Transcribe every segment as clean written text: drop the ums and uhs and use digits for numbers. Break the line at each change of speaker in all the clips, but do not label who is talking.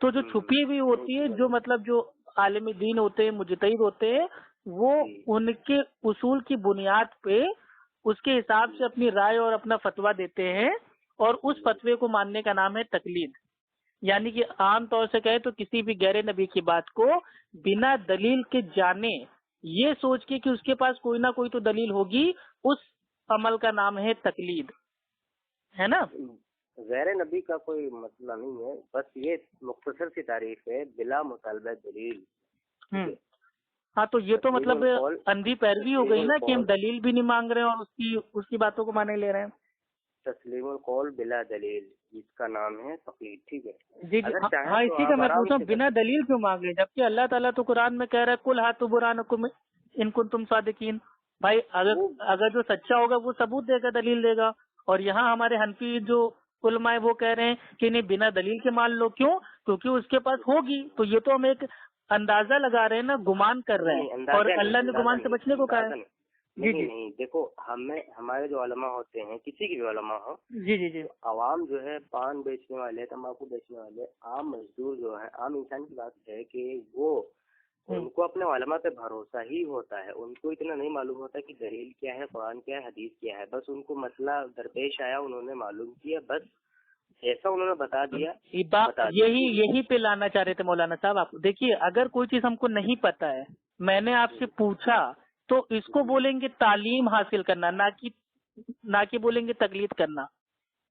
تو جو چھپی ہوئی ہوتی ہے، جو مطلب جو عالم دین ہوتے ہیں، مجتہد ہوتے ہیں، وہ ان کے اصول کی بنیاد پہ اس کے حساب سے اپنی رائے اور اپنا فتویٰ دیتے ہیں، اور اس فتوے کو ماننے کا نام ہے تقلید. یعنی کہ عام طور سے کہے تو کسی بھی غیر نبی کی بات کو بنا دلیل کے جانے، یہ سوچ کے کہ اس کے پاس کوئی نہ کوئی تو دلیل ہوگی، اس عمل کا نام ہے تقلید، ہے نا.
غیر نبی کا کوئی مسئلہ نہیں ہے، بس یہ مختصر سی تعریف ہے، بلا مطالبہ دلیل.
ہاں تو یہ تو مطلب اندھی پیروی ہو گئی نا کہ ہم دلیل بھی نہیں مانگ رہے ہیں اور اس کی باتوں کو مانے لے رہے ہیں.
تسلیم القول بلا دلیل، جس کا نام ہے تقلید. ٹھیک ہے
جی جی. ہاں اسی کا میں پوچھتا ہوں بنا دلیل کیوں مانگے، جبکہ اللہ تعالیٰ تو قرآن میں کہہ رہا ہے کل ہاتھو برہانکم ان کنتم صادقین. بھائی اگر جو سچا ہوگا وہ ثبوت دے گا، دلیل دے گا. اور یہاں ہمارے حنفی جو علماء وہ کہہ رہے ہیں کہ نہیں بنا دلیل کے مان لو. کیوں؟ کیونکہ اس کے پاس ہوگی. تو یہ تو ہم ایک اندازہ لگا رہے ہیں نا، گمان کر رہے ہیں، اور اللہ نے گمان سے بچنے کو کہا ہے.
جی جی نہیں، دیکھو ہمارے جو علماء ہوتے ہیں، کسی کی بھی علماء ہو،
جی جی جی،
عوام جو ہے پان بیچنے والے، تمباکو بیچنے والے، عام مزدور جو ہے، عام انسان کی بات ہے کہ وہ ان کو اپنے علماء پہ بھروسہ ہی ہوتا ہے. ان کو اتنا نہیں معلوم ہوتا کہ دلیل کیا ہے، قرآن کیا ہے، حدیث کیا ہے. بس ان کو مسئلہ درپیش آیا، انہوں نے معلوم کیا، بس ایسا انہوں نے بتا دیا.
یہی پہ لانا چاہ رہے تھے مولانا صاحب. آپ دیکھیے، اگر کوئی چیز ہم کو نہیں پتا ہے، میں نے آپ سے پوچھا، تو اس کو بولیں گے تعلیم حاصل کرنا، نہ کہ بولیں گے تقلید کرنا.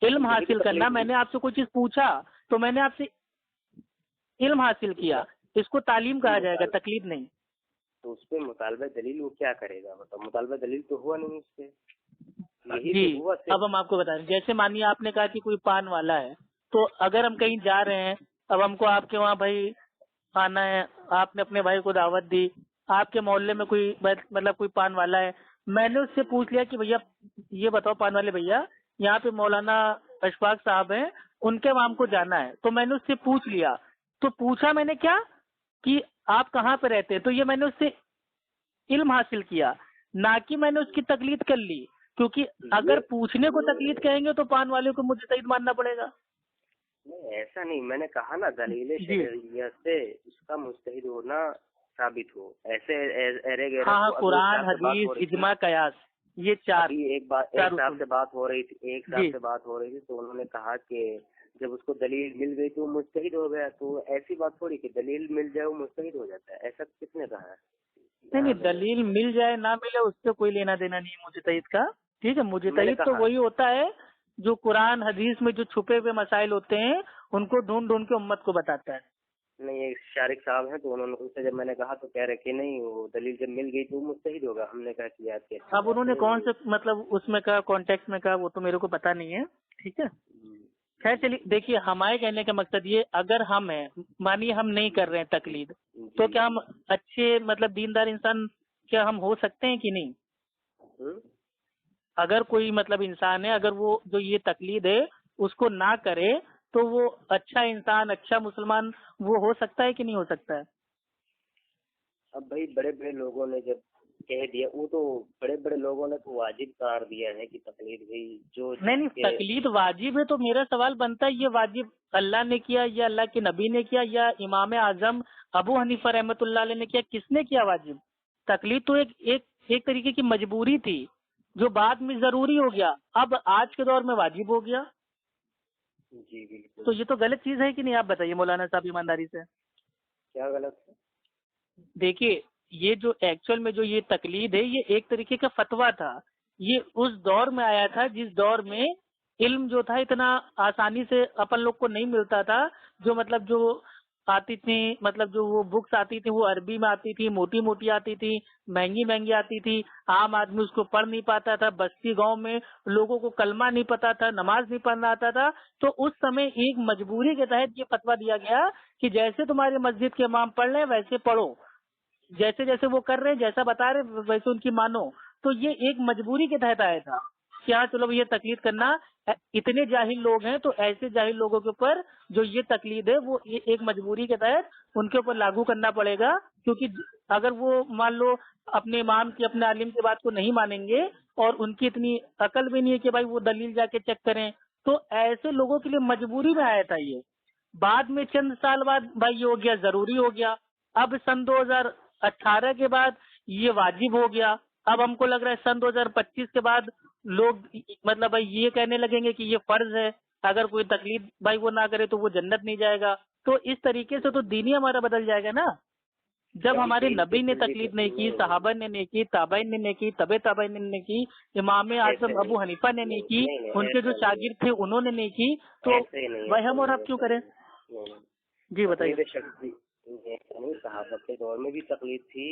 علم حاصل کرنا. میں نے آپ سے کوئی چیز پوچھا تو میں نے آپ سے علم حاصل کیا، اس کو تعلیم کہا جائے گا، تقلید نہیں.
تو اس پہ مطالبہ دلیل وہ کیا کرے گا؟ بتاؤ، مطالبہ دلیل تو ہوا نہیں اس پہ.
جی اب ہم آپ کو بتا رہے ہیں، جیسے مانیے آپ نے کہا کہ کوئی پان والا ہے، تو اگر ہم کہیں جا رہے ہیں، اب ہم کو آپ کے وہاں بھائی آنا ہے، آپ نے اپنے بھائی کو دعوت دی، آپ کے محلے میں کوئی مطلب کوئی پان والا ہے، میں نے اس سے پوچھ لیا کہ بھیا یہ بتاؤ پان والے بھیا، یہاں پہ مولانا اشفاق صاحب ہیں، ان کے وہاں ہم کو جانا ہے. تو میں نے اس سے پوچھ لیا، تو پوچھا میں نے کیا کہ آپ کہاں پہ رہتے ہیں، تو یہ میں نے اس سے علم حاصل کیا، نہ کہ میں نے اس کی تقلید کر لی. کیونکہ اگر پوچھنے کو تقلید کہیں گے تو پان والے کو مجتہد ماننا پڑے گا.
نہیں ایسا نہیں، میں نے کہا نا دلیل شرعیہ سے اس کا مجتہد ہونا ثابت ہو. ایسے
ہاں قرآن، حدیث، اجماع، قیاس، یہ چار.
ایک صاحب سے بات ہو رہی تھی، تو انہوں نے کہا کہ جب اس کو دلیل مل گئی تو وہ مجتہد ہو گیا. تو ایسی بات تھوڑی کہ دلیل مل جائے وہ مجتہد ہو جاتا ہے، ایسا کس نے کہا ہے؟
نہیں، دلیل مل جائے نہ ملے اس سے کوئی لینا دینا نہیں ہے مجتہد کا. ٹھیک ہے، مجتہد تو وہی ہوتا ہے جو قرآن حدیث میں جو چھپے ہوئے مسائل ہوتے ہیں ان کو ڈھونڈ ڈھونڈ کے امت کو بتاتا ہے.
نہیں، ایک شارق صاحب ہیں، تو انہوں نے ان سے جب میں نے کہا تو کہہ رہے کہ نہیں وہ دلیل جب مل گئی تو مجتہد ہوگا. ہم نے کہا کہ یاد کیا.
اب انہوں نے کون سے مطلب اس میں کہا، کانٹیکٹ میں کہا، وہ تو میرے کو پتا نہیں ہے. ٹھیک ہے، خیر چلیے. دیکھیے ہمارے کہنے کا مقصد یہ، اگر ہم ہیں، مانیے ہم نہیں کر رہے ہیں تقلید، تو کیا ہم اچھے مطلب دیندار انسان کیا ہم ہو سکتے ہیں کہ نہیں؟ اگر کوئی مطلب انسان ہے، اگر وہ جو یہ تقلید ہے اس کو نہ کرے تو وہ اچھا انسان، اچھا مسلمان وہ ہو سکتا ہے کہ نہیں ہو سکتا ہے؟
اب بھائی بڑے بڑے لوگوں نے جب کہہ دیا، وہ تو بڑے بڑے لوگوں نے تو واجب قرار دیا ہے کہ تقلید بھی جو
نہیں تقلید واجب ہے. تو میرا سوال بنتا ہے یہ واجب اللہ نے کیا یا اللہ کے نبی نے کیا یا امام اعظم ابو حنیفہ رحمۃ اللہ علیہ نے کیا؟ کس نے کیا واجب؟ تقلید تو ایک طریقے کی مجبوری تھی جو بعد میں ضروری ہو گیا، اب آج کے دور میں واجب ہو گیا.
جی بالکل.
تو یہ تو غلط چیز ہے کہ نہیں؟ آپ بتائیے مولانا صاحب ایمانداری سے.
کیا غلط ہے؟
دیکھیے یہ جو ایکچوئل میں جو یہ تقلید ہے یہ ایک طریقے کا فتویٰ تھا. یہ اس دور میں آیا تھا جس دور میں علم جو تھا اتنا آسانی سے اپن لوگ کو نہیں ملتا تھا. جو مطلب جو آتی تھی، مطلب جو وہ بکس آتی تھی وہ عربی میں آتی تھی، موٹی موٹی آتی تھی، مہنگی مہنگی آتی تھی، عام آدمی اس کو پڑھ نہیں پاتا تھا. بستی گاؤں میں لوگوں کو کلمہ نہیں پتا تھا، نماز نہیں پڑھنا آتا تھا. تو اس سمے ایک مجبوری کے تحت یہ فتویٰ دیا گیا کہ جیسے تمہاری مسجد کے امام پڑھ رہے ہیں ویسے پڑھو، جیسے جیسے وہ کر رہے ہیں، جیسا بتا رہے ویسے ان کی مانو. تو یہ ایک مجبوری کے تحت آیا تھا کہ ہاں چلو یہ تقلید کرنا. اتنے جاہل لوگ ہیں تو ایسے جاہل لوگوں کے اوپر جو یہ تقلید ہے وہ ایک مجبوری کے تحت ان کے اوپر لاگو کرنا پڑے گا. کیونکہ اگر وہ مان لو اپنے امام کی، اپنے عالم کی بات کو نہیں مانیں گے اور ان کی اتنی عقل بھی نہیں ہے کہ بھائی وہ دلیل جا کے چیک کریں، تو ایسے لوگوں کے لیے مجبوری میں آیا تھا یہ. بعد میں چند سال بعد بھائی یہ ہو گیا ضروری ہو گیا، اب سن 2018 کے بعد یہ واجب ہو گیا، اب ہم کو لگ رہا ہے سن 2025 کے بعد لوگ مطلب بھائی یہ کہنے لگیں گے کہ یہ فرض ہے، اگر کوئی تقلید بھائی وہ نہ کرے تو وہ جنت نہیں جائے گا. تو اس طریقے سے تو دین ہی ہمارا بدل جائے گا نا. جب ہمارے نبی نے تقلید نہیں کی، صحابہ نے نہیں کی، تابعین نے نہیں کی، تابعین نے نہیں کی، امام اعظم ابو حنیفہ نے نہیں کی، ان کے جو شاگرد تھے انہوں نے نہیں کی، تو بھائی ہم اور آپ کیوں کریں؟ جی بتائیے.
صحابہ کے دور میں بھی تقلید تھی.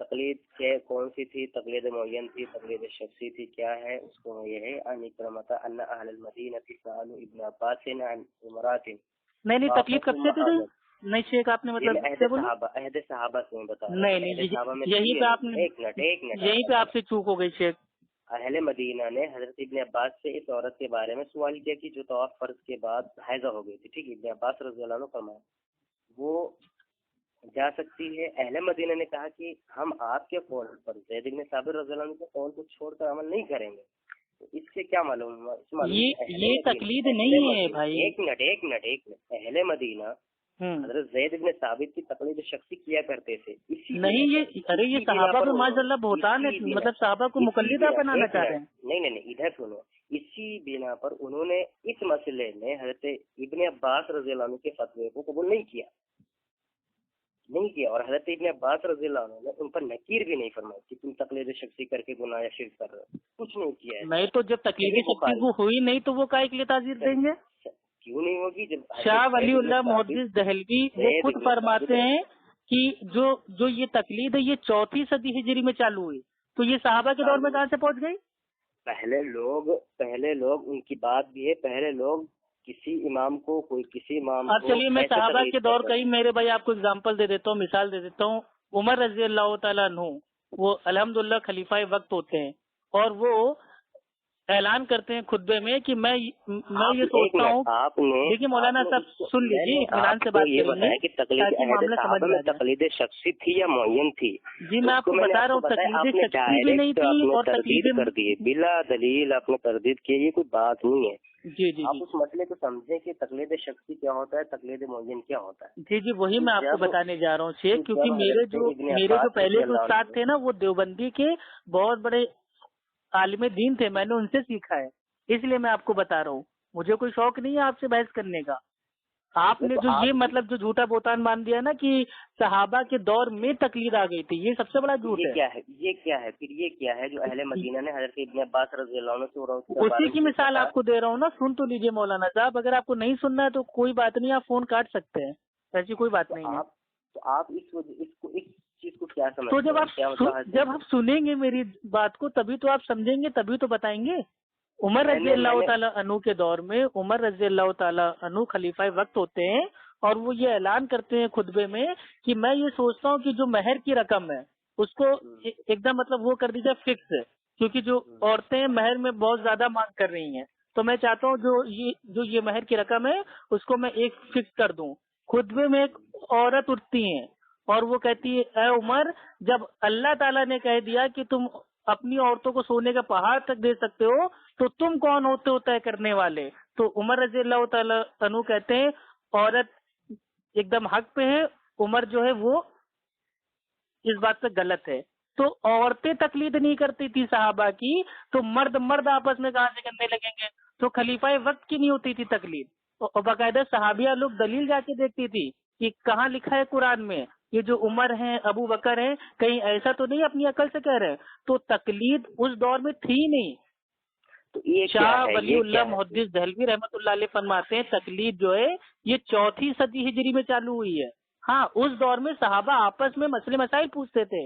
تقلید کون سی تھی؟ تقلید معین تھی، تقلید شخصی تھی. کیا ہے اس کو؟ یہ ہے ان اکرمۃ ان اہل المدینہ سألوا ابن عباس عن امرات.
نہیں تقلید کب سے تھی؟ نہیں شیخ آپ نے مطلب
عہد صحابہ سے بتا رہا ہوں.
نہیں یہی پہ آپ نے
ایک منٹ
یہی پہ آپ سے چوک ہو گئی شیخ.
اہل مدینہ نے حضرت ابن عباس سے اس عورت کے بارے میں سوال کیا کہ جو طواف فرض کے بعد حائضہ ہو گئی تھی. ٹھیک ہے، ابن عباس رضی اللہ عنہ فرمایا وہ جا سکتی ہے. اہل مدینہ نے کہا کہ ہم آپ کے قول پر زید بن ثابت رضی اللہ عنہ کے قول کو چھوڑ کر عمل نہیں کریں گے. تو اس سے کیا معلوم ہوا؟
یہ تقلید نہیں ہے بھائی.
ایک منٹ. اہل مدینہ حضرت زید بن ثابت کی تقلید شخصی کیا کرتے تھے.
نہیں یہ صحابہ کو ماشاء اللہ بہتان ہے، مطلب صحابہ کو مقلد بنانا چاہ رہے ہیں.
نہیں ادھر سنو. اسی بنا پر انہوں نے اس مسئلے میں حضرت ابن عباس رضی اللہ عنہ کے فتوے کو قبول نہیں کیا، اور حضرت ابن عباس رضی اللہ عنہ نے ان پر نکیر بھی نہیں فرمائی کہ تم تقلید شخصی کر کے گناہ شرک کر رہے ہو. کچھ نہیں کیا ہے.
نہیں تو جب تقلید شخصی وہ ہوئی نہیں تو وہ کائے کے لیے تعزیر دیں گے؟
کیوں نہیں ہوگی؟ جب
شاہ ولی اللہ محدث دہلوی وہ خود فرماتے ہیں کہ جو یہ تقلید ہے یہ 4 صدی ہجری میں چالو ہوئی، تو یہ صحابہ کے دور میں کہاں سے پہنچ گئی؟
پہلے لوگ ان کی بات بھی ہے، پہلے لوگ کسی امام کو کسی امام.
اب چلیے میں صحابہ کے دور کا ہی میرے بھائی آپ کو اگزامپل دے دیتا ہوں، مثال دے دیتا ہوں. عمر رضی اللہ تعالیٰ عنہ وہ الحمدللہ خلیفہ وقت ہوتے ہیں، اور وہ اعلان کرتے ہیں خطبے میں کہ میں یہ سوچتا ہوں. دیکھیے مولانا صاحب سن لیجیے، اطمینان سے بات کریں گے تاکہ معاملہ سمجھ میں آ جائے.
تقلید شخصی تھی یا معین تھی؟
جی میں آپ کو بتا رہا ہوں تقلید شخصی بھی نہیں تھی اور
تردید کر دی بلا دلیل آپ نے تردید کی. یہ کوئی بات نہیں ہے.
جی
آپ اس مسئلے کو سمجھیں کہ تقلید شخصی کیا ہوتا ہے، تقلید معین کیا ہوتا ہے.
جی وہی میں آپ کو بتانے جا رہا ہوں شیخ، کیونکہ میرے جو پہلے جو استاد تھے نا وہ دیوبندی کے بہت بڑے عالم دین تھے، میں نے ان سے سیکھا ہے، اس لیے میں آپ کو بتا رہا ہوں. مجھے کوئی شوق نہیں ہے آپ سے بحث کرنے کا. آپ نے جو یہ مطلب جو جھوٹا بہتان مان دیا نا کہ صحابہ کے دور میں تقلید آ گئی تھی، یہ سب سے بڑا جھوٹ ہے.
یہ کیا ہے جو اہل مدینہ نے حضرت ابن عباس رضی اللہ عنہ سے
اسی کی مثال آپ کو دے رہا ہوں نا. سن تو لیجیے مولانا صاحب، اگر آپ کو نہیں سننا ہے تو کوئی بات نہیں، آپ فون کاٹ سکتے ہیں، ایسی کوئی بات نہیں ہے.
تو آپ اس چیز کو کیا سمجھتے
ہیں؟ تو جب آپ سنیں گے میری بات کو تبھی تو آپ سمجھیں گے، تبھی تو بتائیں گے. عمر رضی اللہ تعالیٰ عنہ کے دور میں عمر رضی اللہ تعالیٰ عنہ خلیفہ وقت ہوتے ہیں، اور وہ یہ اعلان کرتے ہیں خطبے میں کہ میں یہ سوچتا ہوں کہ جو مہر کی رقم ہے اس کو ایک دم مطلب وہ کر دیجیے فکس ہے، کیونکہ جو عورتیں مہر میں بہت زیادہ مانگ کر رہی ہیں، تو میں چاہتا ہوں جو یہ مہر کی رقم ہے اس کو میں ایک فکس کر دوں. خطبے میں ایک عورت اٹھتی ہیں اور وہ کہتی ہے اے عمر، جب اللہ تعالیٰ نے کہہ دیا کہ تم اپنی عورتوں کو سونے کا پہاڑ تک دے سکتے ہو تو تم کون ہوتے ہو طے کرنے والے؟ تو عمر رضی اللہ تعالیٰ عنہ کہتے ہیں عورت ایک دم حق پہ ہے، عمر جو ہے وہ اس بات پہ غلط ہے. تو عورتیں تقلید نہیں کرتی تھی صحابہ کی، تو مرد آپس میں کہاں سے کرنے لگیں گے؟ تو خلیفہ وقت کی نہیں ہوتی تھی تقلید، اور باقاعدہ صحابیہ لوگ دلیل جا کے دیکھتی تھی کہ کہاں لکھا ہے قرآن میں یہ جو عمر ہیں ابو بکر ہیں کہیں ایسا تو نہیں اپنی عقل سے کہہ رہے ہیں. تو تقلید اس دور میں تھی نہیں. شاہ ولی اللہ محدث دہلوی رحمۃ اللہ علیہ فرماتے ہیں تقلید جو ہے یہ 4 صدی ہجری میں چالو ہوئی ہے. ہاں اس دور میں صحابہ آپس میں مسئلے مسائل پوچھتے تھے،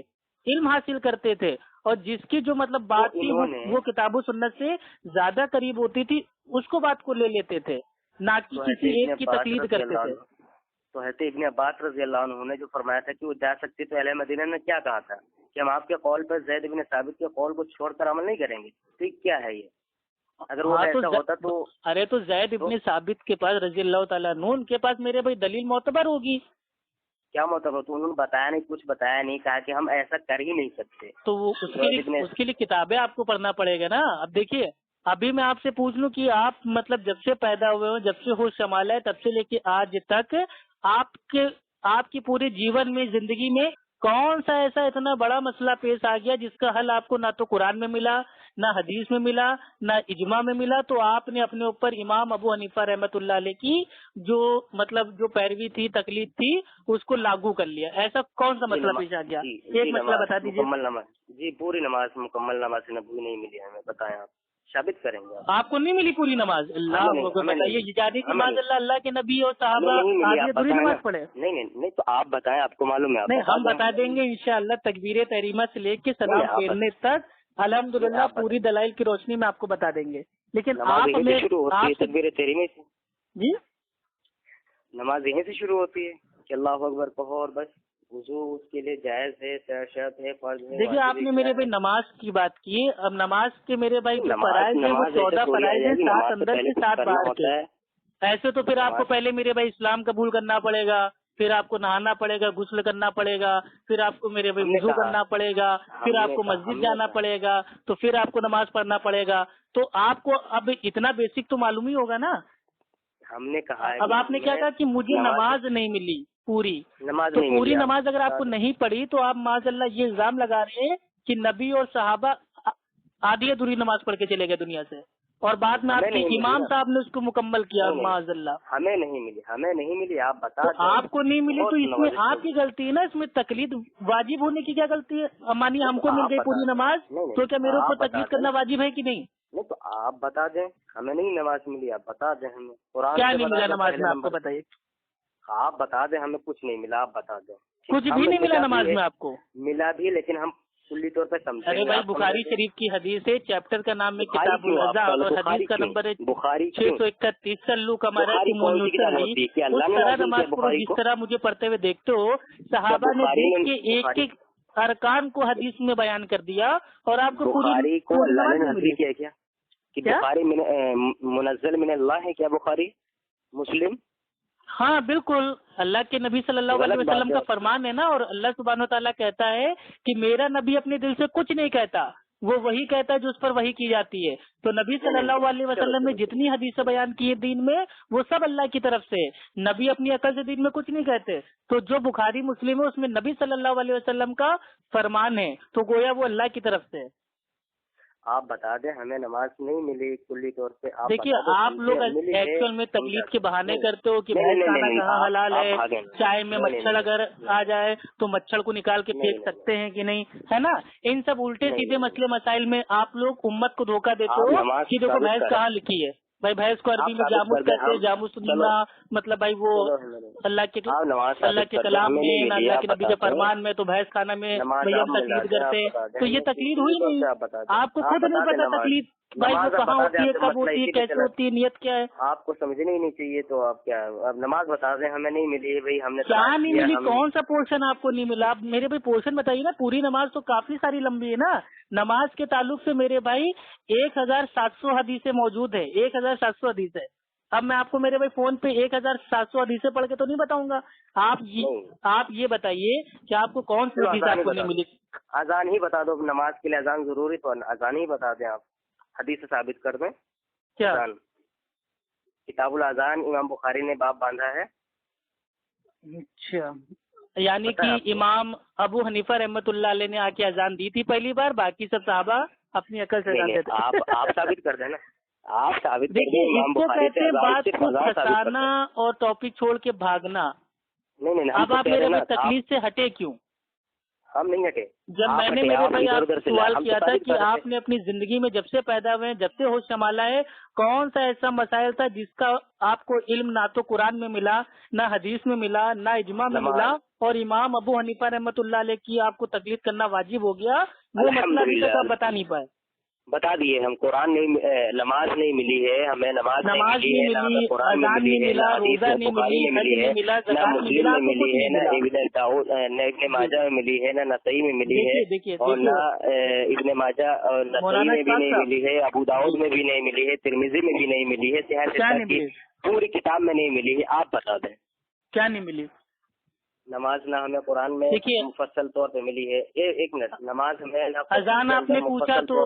علم حاصل کرتے تھے، اور جس کی جو مطلب بات تھی وہ کتاب و سنت سے زیادہ قریب ہوتی تھی اس کو بات کو لے لیتے تھے، نہ کہ کسی ایک کی تقلید کرتے تھے.
تو حضرت ابن عباس رضی اللہ عنہ نے جو فرمایا تھا کہ وہ جا سکتے، تو اہل مدینہ نے کیا کہا تھا کہ ہم آپ کے قول پر زید بن ثابت کے قول کو چھوڑ کر عمل نہیں کریں گے؟ ٹھیک کیا ہے یہ؟ اگر وہ ایسا ہوتا تو
ارے تو زید ابن ثابت کے پاس رضی اللہ تعالیٰ عنہ ان کے پاس میرے بھائی دلیل معتبر ہوگی.
کیا معتبر؟ تو انہوں نے بتایا نہیں، کچھ بتایا نہیں، کہا کہ ہم ایسا کر ہی نہیں سکتے.
تو وہ اس کے لیے کتابیں آپ کو پڑھنا پڑے گا نا. اب دیکھیے ابھی میں آپ سے پوچھ لوں کہ آپ مطلب جب سے پیدا ہوئے ہو، جب سے ہوش سنبھالا ہے، تب سے لے کے آج تک آپ کی پورے جیون میں، زندگی میں کون سا ایسا اتنا بڑا مسئلہ پیش آ گیا جس کا حل آپ کو نہ تو قرآن میں ملا، نہ حدیث میں ملا، نہ اجماع میں ملا، تو آپ نے اپنے اوپر امام ابو حنیفہ رحمۃ اللہ علیہ کی جو مطلب جو پیروی تھی، تقلید تھی، اس کو لاگو کر لیا؟ ایسا کون سا مسئلہ پیش آ گیا؟ ایک مسئلہ بتا دیجیے۔
مکمل نماز، جی پوری نماز مکمل نماز نبوی نہیں ملی ہمیں، بتائیں آپ ثابت کریں گے؟ آپ
کو نہیں ملی پوری نماز؟ اللہ کو بتائیے، جانی کی ماذ اللہ کے نبی اور صحابہ آدھی ادھوری نماز پڑھے؟
نہیں تو آپ بتائیں، آپ کو معلوم ہے؟
نہیں، ہم بتا دیں گے انشاءاللہ، تکبیر تحریمہ سے لے کے سلام پھیرنے تک الحمدللہ پوری دلائل کی روشنی میں آپ کو بتا دیں گے۔ لیکن آپ میں
شروع ہوتی ہے تکبیر تحریمہ سے؟
جی
نماز یہیں سے شروع ہوتی ہے کہ اللہ اکبر کہو اور بس؟ وضو اس کے لیے جائز ہے، شرط ہے، فرض ہے؟
دیکھیے، آپ نے میرے بھائی نماز کی بات کی، اب نماز کے میرے بھائی جو فرائض ہیں وہ 14 فرائض ہیں، 7 اندر کے 7 باہر کے۔ ایسے تو پھر آپ کو پہلے میرے بھائی اسلام قبول کرنا پڑے گا، پھر آپ کو نہانا پڑے گا، غسل کرنا پڑے گا، پھر آپ کو میرے بھائی وضو کرنا پڑے گا، پھر آپ کو مسجد جانا پڑے گا، تو پھر آپ کو نماز پڑھنا پڑے گا۔ تو آپ کو اب اتنا بیسک تو معلوم ہی ہوگا نا۔
ہم نے کہا ہے،
اب آپ نے کیا کہا کہ مجھے نماز نہیں ملی پوری، تو پوری نماز اگر آپ کو نہیں پڑھی تو آپ معاذ اللہ یہ الزام لگا رہے ہیں کہ نبی اور صحابہ آدھی ادھوری نماز پڑھ کے چلے گئے دنیا سے، اور بعد میں آپ کے امام صاحب نے اس کو مکمل کیا۔ معاذ اللہ
ہمیں نہیں ملی، آپ بتا دیں۔
آپ کو نہیں ملی تو اس میں آپ کی غلطی ہے نا، اس میں تقلید واجب ہونے کی کیا غلطی ہے؟ مانی ہم کو مل گئی پوری نماز تو کیا میرے اوپر تقلید کرنا واجب ہے کہ نہیں؟
نہیں تو آپ بتا دیں، ہمیں نہیں نماز ملی، آپ بتا دیں ہمیں۔
کیا نہیں ملا نماز میں آپ کو بتائیے؟
آپ بتا دیں، ہمیں کچھ نہیں ملا، آپ بتا دیں۔
کچھ بھی نہیں ملا نماز میں آپ کو؟
ملا بھی، لیکن ہم کلی طور پہ سمجھیں۔
ارے بھائی، بخاری شریف کی حدیث ہے، چیپٹر کا نام ہے کتاب الاذان اور حدیث کا نمبر ہے 631۔ سلو کمارا اس طرح نماز پڑھو جس طرح مجھے پڑھتے ہوئے دیکھتے ہو۔ صحابہ نے دیکھ کے ایک ایک ارکان کو حدیث میں بیان کر دیا، اور آپ کو
بخاری کو اللہ نے نازل کیا کیا؟ کہ بخاری منزل من اللہ ہے کیا بخاری؟ مسلم؟
ہاں بالکل، اللہ کے نبی صلی اللہ علیہ وسلم کا فرمان ہے نا، اور اللہ سبحانہ و تعالیٰ کہتا ہے کہ میرا نبی اپنے دل سے کچھ نہیں کہتا، وہ وہی کہتا ہے جو اس پر وحی کی جاتی ہے۔ تو نبی صلی اللہ علیہ وسلم نے جتنی حدیثیں بیان کی ہے دین میں، وہ سب اللہ کی طرف سے۔ نبی اپنی عقل سے دین میں کچھ نہیں کہتے۔ تو جو بخاری مسلم ہے اس میں نبی صلی اللہ علیہ وسلم کا فرمان ہے، تو گویا وہ اللہ کی طرف سے۔
آپ بتا دیں، ہمیں نماز نہیں ملی کلی طور پہ۔
دیکھیے، آپ لوگ ایکچوئل میں تقلید کے بہانے کرتے ہو کہ بھینس کھانا کہاں حلال ہے، چائے میں مچھر اگر آ جائے تو مچھر کو نکال کے پھینک سکتے ہیں کہ نہیں، ہے نا؟ ان سب الٹے سیدھے مسئلے مسائل میں آپ لوگ امت کو دھوکہ دیتے ہو کہ دیکھو بھینس کہاں لکھی ہے۔ بھائی بھینس کو عربی میں جاموس کہتے ہیں، جاموس سننا مطلب بھائی وہ اللہ کے کلام میں، اللہ کے نبی کے فرمان میں، تو بھینس کھانا میں بھائی ہم تقلید کرتے ہیں، تو یہ تقلید ہوئی نہیں۔ آپ کو خود نہیں پتا تقلید بھائی وہ کہاں ہوتی ہے، کب ہوتی ہے، کیسے ہوتی ہے، نیت کیا ہے؟
آپ کو سمجھنی ہی نہیں چاہیے، تو آپ کیا اب نماز بتا دیں، ہمیں نہیں ملی بھائی، ہم نے
کیا نہیں ملی؟ کون سا پورشن آپ کو نہیں ملا؟ آپ میرے بھائی پورشن بتائیے نا۔ پوری نماز تو کافی ساری لمبی ہے نا۔ نماز کے تعلق سے میرے بھائی 1700 حدیثیں موجود ہے، 1700 حدیثیں۔ اب میں آپ کو میرے بھائی فون پہ 1700 حدیثیں پڑھ کے تو نہیں بتاؤں گا۔ آپ یہ بتائیے کہ آپ کو کون سی حدیث آپ کو نہیں ملی؟
اذان ہی بتا دو، نماز کے لیے اذان ضروری، تو اذان ہی بتا دیں، آپ حدیث سے ثابت کر دیں۔
کیا
کتاب الاذان امام بخاری نے باب باندھا ہے۔
اچھا، یعنی کہ امام ابو حنیفہ رحمۃ اللہ علیہ نے آ کے اذان دی تھی پہلی بار، باقی سب صحابہ اپنی عقل سے جانتے تھے۔
آپ ثابت کر دیں نا، آپ ثابت کر دیں۔
دیکھیے، اس کو کہتے ہیں بات کو پھنسانا اور ٹاپک چھوڑ کے بھاگنا۔
نہیں،
اب آپ میرے بھائی تکلیف سے ہٹے کیوں؟
ہم نہیں ہٹے۔
جب میں نے میرے بھائی آپ سے سوال کیا تھا کہ آپ نے اپنی زندگی میں جب سے پیدا ہوئے ہیں، جب سے ہوش سنبھالا ہے، کون سا ایسا مسائل تھا جس کا آپ کو علم نہ تو قرآن میں ملا، نہ حدیث میں ملا، نہ اجماع میں ملا، اور امام ابو حنیفہ رحمۃ اللہ علیہ کی آپ کو تقلید کرنا واجب ہو گیا، وہ مسئلہ ابھی تک آپ بتا نہیں پائے؟
بتا دیے ہم، قرآن نہیں، نماز نہیں ملی ہے ہمیں، نماز نہیں ملی ہے، نہ قرآن میں ملی ہے، نہ حدیث بخاری میں ملی ہے، نہ مسلم میں ملی ہے، نہ ابن داؤد ابن ماجہ میں ملی ہے، نہ نسائی میں ملی ہے، اور نہ ابن ماجہ اور نسائی میں بھی نہیں ملی ہے، ابو داؤد میں بھی نہیں ملی ہے، ترمذی میں بھی نہیں ملی ہے، صحیح کی پوری کتاب میں نہیں ملی ہے۔ آپ بتا دیں
کیا نہیں ملی؟
نماز نہ ہمیں قرآن میں مفصل طور پہ ملی ہے۔ ایک منٹ، نماز ہمیں
اذان آپ نے پوچھا تو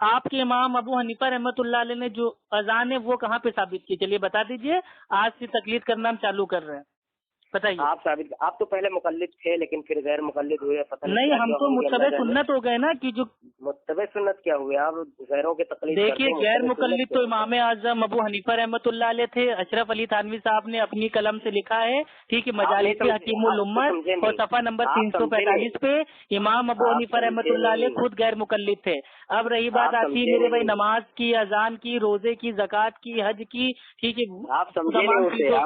آپ کے امام ابو حنیفہ رحمۃ اللہ علیہ نے جو اذان ہے وہ کہاں پہ ثابت کی؟ چلیے بتا دیجئے، آج سے تقلید کرنا ہم چالو کر رہے ہیں، بتائیے۔
آپ تو پہلے مقلد تھے لیکن پھر غیر مقلد ہوئے، پتہ
نہیں، ہم تو متبع سنت ہو گئے نا، کہ جو
متبع سنت کیا ہوئے آپ غیروں کے تقلید؟
دیکھیے غیر مقلد تو امام اعظم ابو حنیفہ رحمۃ اللہ علیہ تھے، اشرف علی تھانوی صاحب نے اپنی قلم سے لکھا ہے، ٹھیک ہے، مجالس حکیم الامت اور صفحہ نمبر 345 پہ امام ابو حنیفہ رحمۃ اللہ علیہ خود غیر مقلد تھے۔ اب رہی بات آتی ہے میرے بھائی نماز کی، اذان کی، روزے کی، زکوٰۃ کی، حج کی، ٹھیک ہے،
آپ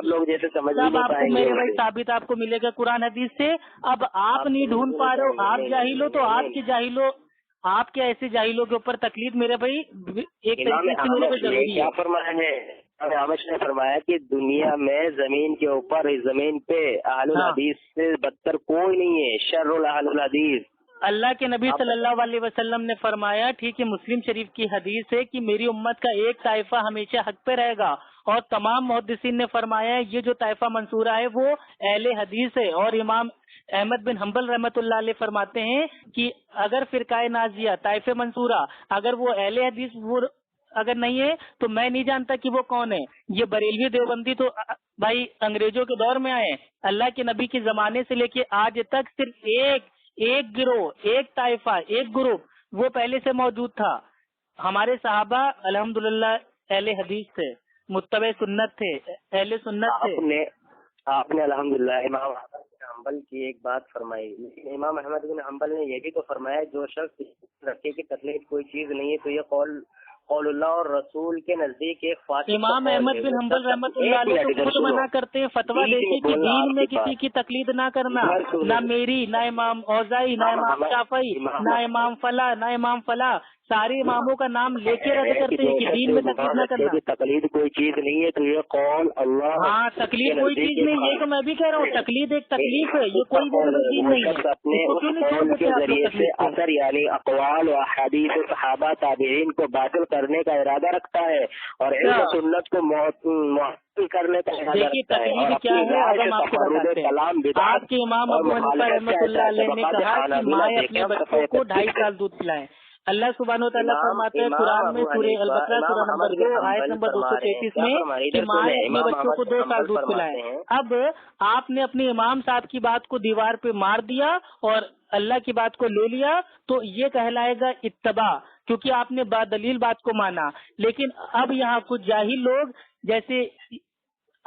لوگ جیسے سمجھ
سب آپ کو میرے بھائی ثابت آپ کو ملے گا قرآن حدیث سے۔ اب آپ نہیں ڈھونڈ پا رہے ہو، آپ جاہل ہو، تو آپ کے جاہلوں، آپ کے ایسے جاہلوں کے اوپر تکلیف میرے بھائی ایک طریقے سے میرے بھائی ضروری ہے۔
کیا فرمایا ہے؟ احمد نے فرمایا کہ دنیا میں زمین کے اوپر، اس زمین پہ اہل الحدیث سے بدتر کوئی نہیں ہے، شر اہل الحدیث۔ اللہ
کے نبی صلی اللہ علیہ وسلم نے فرمایا، ٹھیک ہے، مسلم شریف کی حدیث ہے کہ میری امت کا ایک طائفہ ہمیشہ حق پہ رہے گا، اور تمام محدثین نے فرمایا یہ جو طائفہ منصورہ ہے وہ اہل حدیث ہے۔ اور امام احمد بن حنبل رحمۃ اللہ علیہ فرماتے ہیں کہ اگر فرقہ نازیہ طائفہ منصورہ اگر وہ اہل حدیث وہ اگر نہیں ہے تو میں نہیں جانتا کہ وہ کون ہے۔ یہ بریلوی دیوبندی تو بھائی انگریزوں کے دور میں آئے، اللہ کے نبی کے زمانے سے لے کے آج تک صرف ایک گروہ، ایک طائفہ، ایک گروپ وہ پہلے سے موجود تھا۔ ہمارے صحابہ الحمدللہ اہل حدیث تھے، متبع سنت تھے، اہل سنت تھے۔
آپ نے الحمدللہ امام احمد بن حنبل کی ایک بات فرمائی، لیکن امام احمد بن حنبل نے یہ بھی تو فرمایا جو شخص رکھے کی تکلیف کوئی چیز نہیں ہے تو یہ قول اللہ اور رسول کے نزدیک ایک فاسق۔
امام احمد بن حنبل رحمۃ اللہ علیہ تو خود منع کرتے ہیں، فتویٰ دیتے کہ دین میں کسی کی تقلید نہ کرنا، نہ میری، نہ امام اوزاعی، نہ امام شافعی، نہ امام فلاں، نہ امام فلاں، سارے اماموں کا نام لے کے رد کرتے ہیں کہ دین میں تقلید نہ کرنا۔
تقلید کوئی چیز نہیں ہے تو یہ قول اللہ،
ہاں تقلید کوئی چیز نہیں، یہ تو میں بھی کہہ رہا ہوں، تقلید ایک تکلیف ہے، یہ کوئی دین نہیں ہے۔
اپنے قول کے ذریعے سے اثر یعنی اقوال و احادیث صحابہ تابعین کو باطل کرنے کا ارادہ رکھتا ہے اور علم سنت کو معطل کرنے کا ارادہ رکھتا ہے۔
تقلید کیا ہے اب ہم آپ کو بتاتے ہیں۔ آپ کے امام ابو حنیفہ رحمۃ اللہ علیہ نے کہا کہ مائیں اپنے بچوں کو 2.5 سال دودھ پلائیں۔ اللہ سبحانہ وتعالیٰ فرماتے ہیں قرآن میں سورہ البقرہ سورہ نمبر 2 آیت نمبر 233 میں کہ مائیں اپنے بچوں کو 2 سال دودھ پلائیں۔ اب آپ نے اپنے امام صاحب کی بات کو دیوار پہ مار دیا اور اللہ کی بات کو لے لیا تو یہ کہلائے گا اتباع، کیونکہ آپ نے دلیل بات کو مانا۔ لیکن اب یہاں کچھ جاہل لوگ جیسے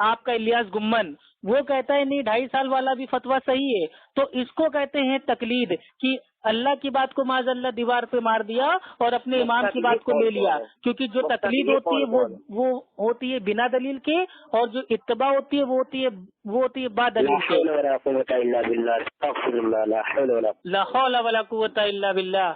آپ کا الیاس گمن وہ کہتا ہے نہیں 2.5 سال والا بھی فتویٰ صحیح ہے، تو اس کو کہتے ہیں تقلید، کہ اللہ کی بات کو معاذ اللہ دیوار پہ مار دیا اور اپنے امام کی بات کو لے لیا، کیونکہ جو تقلید ہوتی ہے وہ ہوتی ہے بنا دلیل کے، اور جو اتباع ہوتی ہے وہ ہوتی ہے با دلیل کے۔ لا حول ولا قوت الا باللہ۔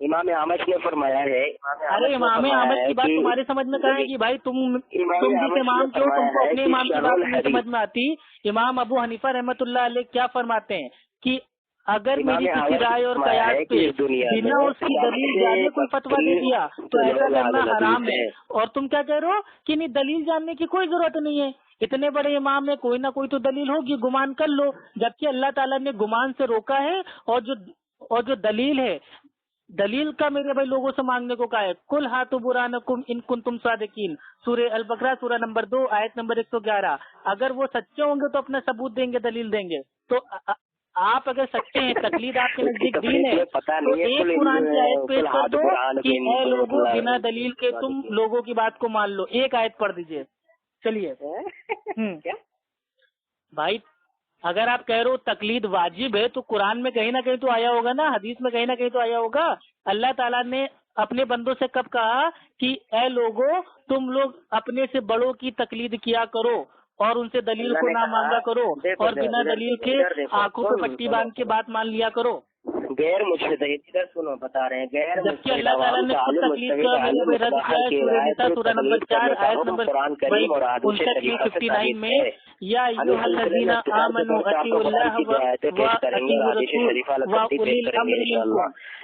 امام احمد نے فرمایا ہے،
ارے امام احمد کی بات تمہارے سمجھ میں کہاں ہے کہ بھائی تم جس امام کے ہو تم کو اپنے امام کی بات نہیں سمجھ میں آتی۔ امام ابو حنیفہ رحمۃ اللہ علیہ کیا فرماتے ہیں کہ اگر میری کسی رائے اور قیاس پہ بنا اس کی دلیل جانے کوئی فتویٰ دے دیا تو ایسا کرنا حرام ہے۔ اور تم کیا کہہ رہے ہو کہ نہیں دلیل جاننے کی کوئی ضرورت نہیں ہے، اتنے بڑے امام میں کوئی نہ کوئی تو دلیل ہوگی، گمان کر لو، جبکہ اللہ تعالیٰ نے گمان سے روکا ہے۔ اور جو دلیل ہے، دلیل کا میرے بھائی لوگوں سے مانگنے کو کہا ہے، کل ہاتھو برہانکم ان کنتم صادقین، سورہ البقرہ سورہ نمبر 2 آیت نمبر 111۔ اگر وہ سچے ہوں گے تو اپنا ثبوت دیں گے، دلیل دیں گے۔ تو آپ اگر سچے ہیں، تقلید آپ کے نزدیک دین ہے، تو ایک قرآن کی آیت پیش کر دو کہ اے لوگوں بنا دلیل کے تم لوگوں کی بات کو مان لو، ایک آیت پڑھ دیجئے۔ چلیے بھائی، اگر آپ کہہ رہے ہو تقلید واجب ہے تو قرآن میں کہیں نہ کہیں تو آیا ہوگا نا، حدیث میں کہیں نہ کہیں تو آیا ہوگا۔ اللہ تعالیٰ نے اپنے بندوں سے کب کہا کہ اے لوگوں تم لوگ اپنے سے بڑوں کی تقلید کیا کرو اور ان سے دلیل کو نہ مانگا کرو، اور بنا دلیل کے آنکھوں پہ پٹی باندھ کے بات مان لیا کرو۔
غیر مجتہد ادھر سنو بتا رہے ہیں، غیر
جبکہ اللہ تعالیٰ نے خود تقلید کا رد کیا ہے سورہ نساء سورہ نمبر 4 آیت نمبر 59 میں، یا ایھا الذین آمنوا اطیعوا اللہ واطیعوا الرسول واولی الامر منکم،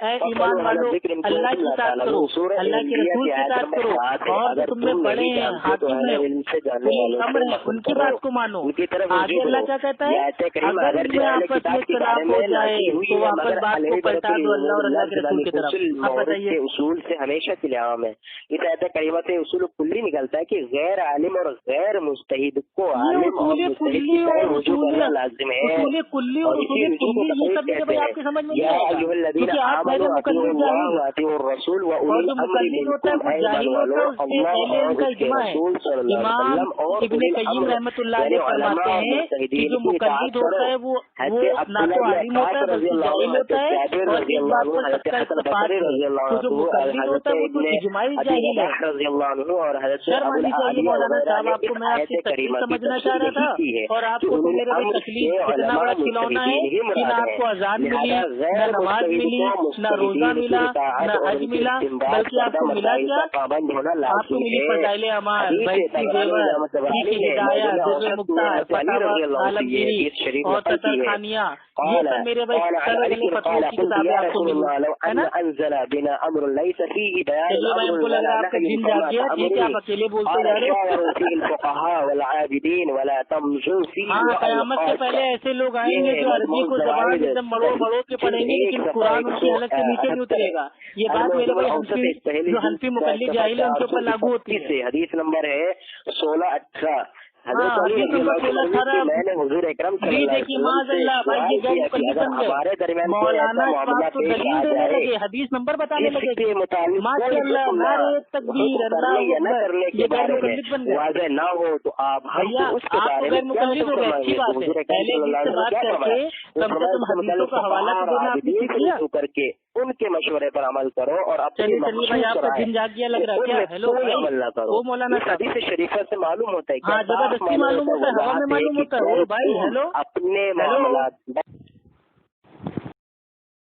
اے ایمان والو اللہ کی اطاعت کرو، اللہ کے رسول کی اطاعت کرو، اور جو تم میں بڑے ہیں، حاکم ہیں، اولی الامر ہیں، ان کی بات کو مانو۔ آگے اللہ کیا کہتا ہے، اگر ان میں آپس میں اختلاف ہو جائے تو واپس بات بات کو پلٹا دو اللہ اور اللہ کے رسول کی طرف. اب بتائیے
اصول سے ہمیشہ سے عام ہے. اس آیت کریمہ سے اصول کلی نکلتا ہے کہ غیر عالم اور غیر مجتہد کو عالم اور مجتہد کی طرح رجوع کرنا لازم ہے.
اصول کلی اور اصول کلی یہ سب میرے آپ کی سمجھ میں نہیں آئے گا کیونکہ آپ پہلے مقلد جاہل اور جو مقلد ہوتا ہے وہ جاہل ہوتا ہے. اس سے پہلے ان کا اجماع ہے. امام ابن قیم رحمۃ اللہ علیہ فرماتے ہیں کہ جو مقلد ہوتا ہے وہ نہ تو عالم ہوتا ہے بلکہ جاہل ہوتا ہے. اور اس بات پر سب کا اتفاق ہے کہ جو مقلد ہوتا ہے وہ تو اجماعی جاہل ہے. شرم آنی چاہیے مولانا صاحب آپ کو. میں آپ کی تکلیف سمجھنا چاہ رہا تھا اور آپ کو تو میرے بھائی تکلیف اتنا بڑا کھلونا ہے کہ نہ آپ کو اذان ملی نہ نماز ملی نہ روزہ ملا نہ حج ملا بلکہ آپ کو ملا کیا آپ کو ملی فضائل اعمال بیت کی زیور کی ہدایت ذکر مختار فتاوی عالمگیری اور تتر خانیہ یہ سب میرے بھائی سر فتووں کی کتابیں آپ کو ملی ہے نا. چلیے بھائی ہم کو لگ رہا ہے آپ کا دن جاگ گیا. ٹھیک ہے آپ اکیلے بولتے جا رہے ہو. ہاں قیامت سے پہلے ایسے لوگ آئیں گے جو عربی کو زبان ایک دم مڑو مڑو کے پڑھیں گے لیکن قرآن ان کی حلق سے نیچے نہیں اترے گا. یہ بات میرے بھائی جو حنفی مقلد جاہل ہے ان کے اوپر لاگو ہوتی ہے.
حدیث نمبر ہے 16-18.
میں نے حضور اکرم دیکھیے معاذ اللہ بھائی یہ غیر مقلد بن گئے. مولانا اس بات کو دلیل دینے لگے حدیث نمبر بتانے لگے ماشاء اللہ نعرہ تکبیر اللہ اکبر. یہ غیر مقلد بن گئے.
واضح نہ ہو تو آپ
آپ غیر مقلد ہو گئے. اچھی بات ہے. پہلے جس سے بات کر کے کم سے کم حدیثوں کا حوالہ تو دینا آپ نے کیا
کر کے ان کے مشورے پر عمل کرو اور
چلیے بھائی آپ کا دن جاگ گیا لگ رہا ہے کیا. ہیلو وہ مولانا
حدیث شریفہ سے معلوم ہوتا ہے
ہاں زبردستی معلوم ہوتا ہے ہوا میں معلوم ہوتا ہے. بھائی ہیلو
اپنے معاملات